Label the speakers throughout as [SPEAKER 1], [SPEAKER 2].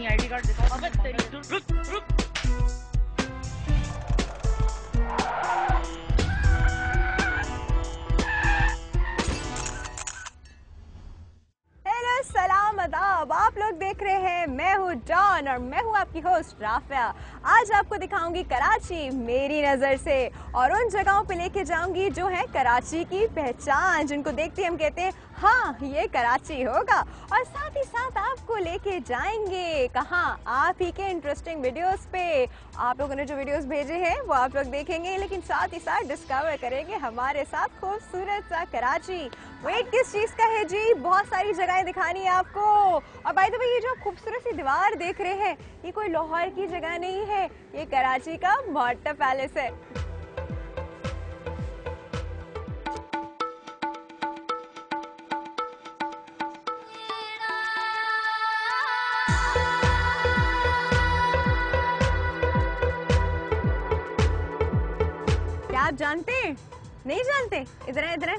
[SPEAKER 1] अपनी ID card दिखाओ। अबे तेरी रुक रुक।
[SPEAKER 2] हेलो सलाम आदाब, आप लोग देख रहे हैं मैं हूँ जॉन और मैं हूँ आपकी होस्ट राफिया। आज आपको दिखाऊंगी कराची मेरी नज़र से और उन जगहों पे लेके जाऊंगी जो है कराची की पहचान, जिनको देखते हम कहते हैं हाँ ये कराची होगा। और साथ ही साथ आपको लेके जाएंगे कहाँ, आप ही के इंटरेस्टिंग वीडियोस पे। आप लोगों ने जो वीडियोस भेजे हैं वो आप लोग देखेंगे, लेकिन साथ ही साथ डिस्कवर करेंगे हमारे साथ खूबसूरत सा कराची। वेट किस चीज़ का है जी, बहुत सारी जगहें दिखानी है आपको। और बाय द वे ये जो खूबसूरत सी दीवार देख रहे हैं ये कोई लाहौर की जगह नहीं है, ये कराची का मोटा पैलेस है। क्या आप जानते हैं? नहीं जानते? इधर है इधर है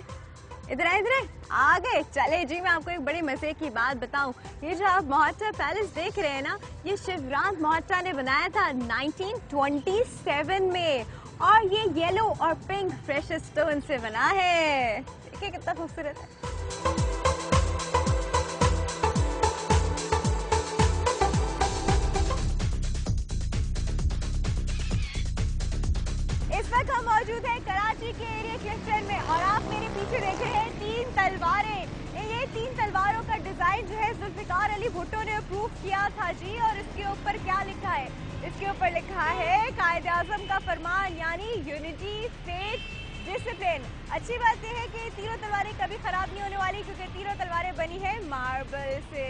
[SPEAKER 2] इधर है इधर है, आ गए। चले जी, मैं आपको एक बड़ी मजे की बात बताऊं। ये जो आप मोहट्टा पैलेस देख रहे हैं ना, ये शिवराज मोहट्टा ने बनाया था 1927 में और ये येलो और पिंक फ्रेश स्टोन से बना है। देखिए कितना खूबसूरत है। इस वक्त हम मौजूद हैं कराची के एरिया क्लिफ्टन में और आप मेरे पीछे देख रहे हैं 3 तलवारें। ये 3 तलवारों का डिजाइन जो है जुल्फिकार अली भुट्टो ने अप्रूव किया था जी। और इसके ऊपर क्या लिखा है? इसके ऊपर लिखा है कायदे आजम का फरमान, यानी यूनिटी, फेथ, डिसिप्लिन। अच्छी बात यह है कि तीनों तलवारें कभी खराब नहीं होने वाली, क्योंकि तीनों तलवारें बनी है मार्बल से।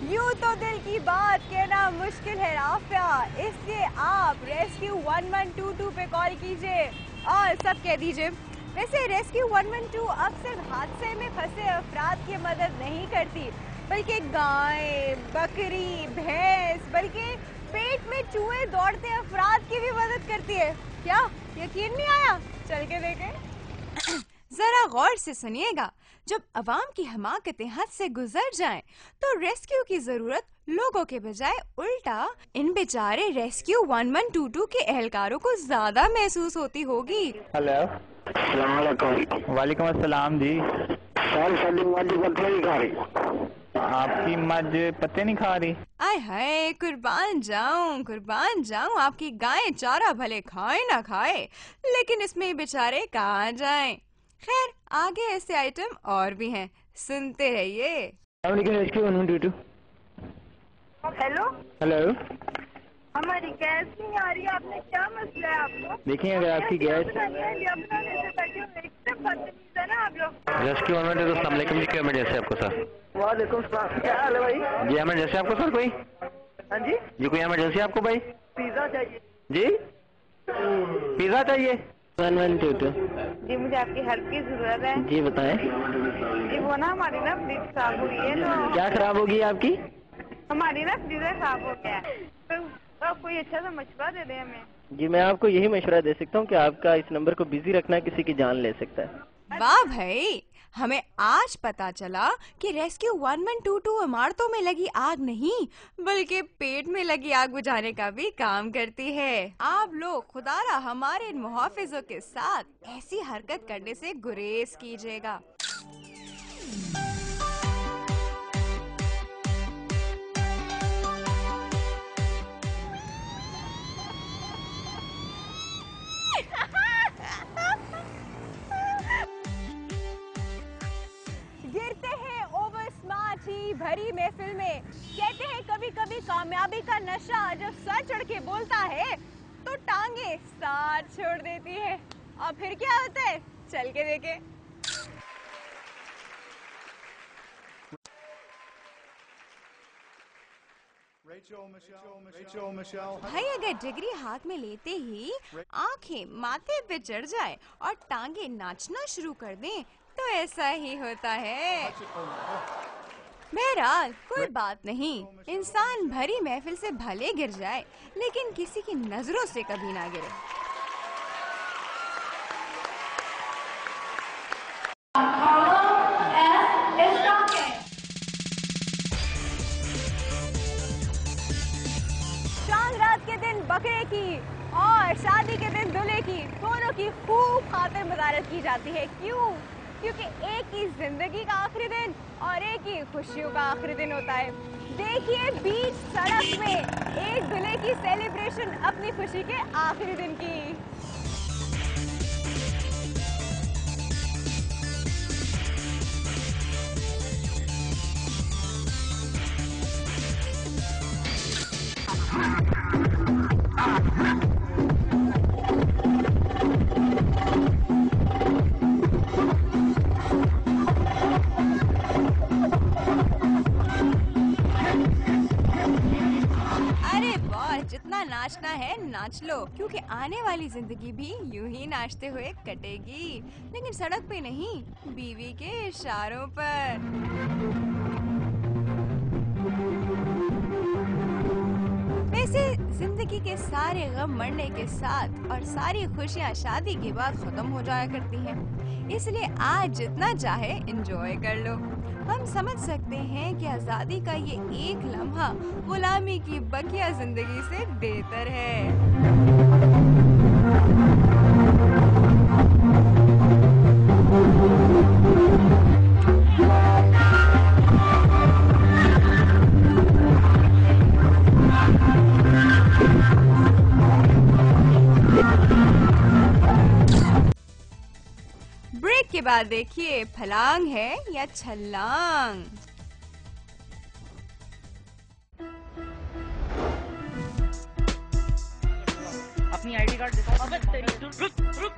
[SPEAKER 2] यूं तो दिल की बात कहना मुश्किल है राफिया, इसलिए आप रेस्क्यू 1122 पे कॉल कीजिए और सब कह दीजिए। वैसे रेस्क्यू 112 अब सिर्फ हादसे में फंसे अफराद की मदद नहीं करती, बल्कि गाय, बकरी, भैंस, बल्कि पेट में चूहे दौड़ते अफराद की भी मदद करती है। क्या यकीन नहीं आया? चल के देखें।
[SPEAKER 3] जरा गौर से सुनिएगा। जब अवाम की हमाकतें हद से गुजर जाएं, तो रेस्क्यू की जरूरत लोगों के बजाय उल्टा इन बेचारे रेस्क्यू 1122 के एहलकारों को ज्यादा महसूस होती होगी।
[SPEAKER 4] हेलो, वालेकुम अस्सलाम जी। आपकी मज पत्ते नहीं खा रही?
[SPEAKER 3] आय हाय, कुर्बान जाऊं, आपकी गाय चारा भले खाए ना खाए, लेकिन इसमें बेचारे कहाँ जाएं। खैर, आगे ऐसे आइटम और भी हैं, सुनते रहिए।
[SPEAKER 5] हेलो
[SPEAKER 4] हेलो,
[SPEAKER 5] हमारी गैस नहीं आ रही, आपने क्या मसला है आपको?
[SPEAKER 4] देखिए अगर आपकी गैस रेस्क्यू गवर्नमेंट है तो अस्सलाम वालेकुम जी, क्या इमरजेंसी है आपको सर?
[SPEAKER 6] वालेकुम सलाम, क्या हाल है भाई?
[SPEAKER 4] जी इमरजेंसी आपको सर कोई?
[SPEAKER 6] हाँ जी,
[SPEAKER 4] कोई इमरजेंसी आपको भाई?
[SPEAKER 6] पिज्जा चाहिए
[SPEAKER 4] जी पिज्जा चाहिए?
[SPEAKER 6] 112।
[SPEAKER 5] जी मुझे आपकी हेल्प की जरूरत है।
[SPEAKER 6] जी बताएं।
[SPEAKER 5] जी वो ना हमारी ना फ्रिज खराब हो गई है, तो
[SPEAKER 6] क्या खराब होगी आपकी?
[SPEAKER 5] हमारी ना फ्रीजर खराब हो गया है, तो आप कोई अच्छा सा मशवरा दे दें हमें।
[SPEAKER 6] जी मैं आपको यही मशवरा दे सकता हूँ कि आपका इस नंबर को बिजी रखना किसी की जान ले सकता है।
[SPEAKER 3] वाह भाई, हमें आज पता चला कि रेस्क्यू 1122 इमारतों में लगी आग नहीं, बल्कि पेट में लगी आग बुझाने का भी काम करती है। आप लोग खुदारा हमारे इन मुहाफिजों के साथ ऐसी हरकत करने से गुरेज कीजिएगा।
[SPEAKER 2] गिरते हैं ओवर स्मार्ट ही भरी महफिल में। कहते हैं कभी कभी कामयाबी का नशा जब सर चढ़ के बोलता है तो टांगे साथ छोड़ देती है। और फिर क्या होता है, चल के देखें।
[SPEAKER 3] भाई अगर डिग्री हाथ में लेते ही आंखें माथे पे चढ़ जाए और टांगे नाचना शुरू कर दें, तो ऐसा ही होता है। बहरहाल कोई बात नहीं, इंसान भरी महफिल से भले गिर जाए, लेकिन किसी की नजरों से कभी ना गिरे।
[SPEAKER 2] और शादी के दिन दूल्हे की दोनों की खूब खातिर मदारत की जाती है। क्यों? क्योंकि एक ही जिंदगी का आखिरी दिन और एक ही खुशियों का आखिरी दिन होता है। देखिए बीच सड़क में एक दूल्हे की सेलिब्रेशन अपनी खुशी के आखिरी दिन की।
[SPEAKER 3] जितना नाचना है नाच लो, क्योंकि आने वाली जिंदगी भी यूं ही नाचते हुए कटेगी, लेकिन सड़क पे नहीं, बीवी के इशारों पर। वैसे जिंदगी के सारे गम मरने के साथ और सारी खुशियाँ शादी के बाद खत्म हो जाया करती हैं, इसलिए आज जितना चाहे एंजॉय कर लो। हम समझ सकते हैं कि आजादी का ये एक लम्हा गुलामी की बकिया जिंदगी से बेहतर है। ब्रेक के बाद देखिए फलांग है या छलांग।
[SPEAKER 1] अपनी आईडी कार्ड दिखाओ। अबे तेरी रुक रुक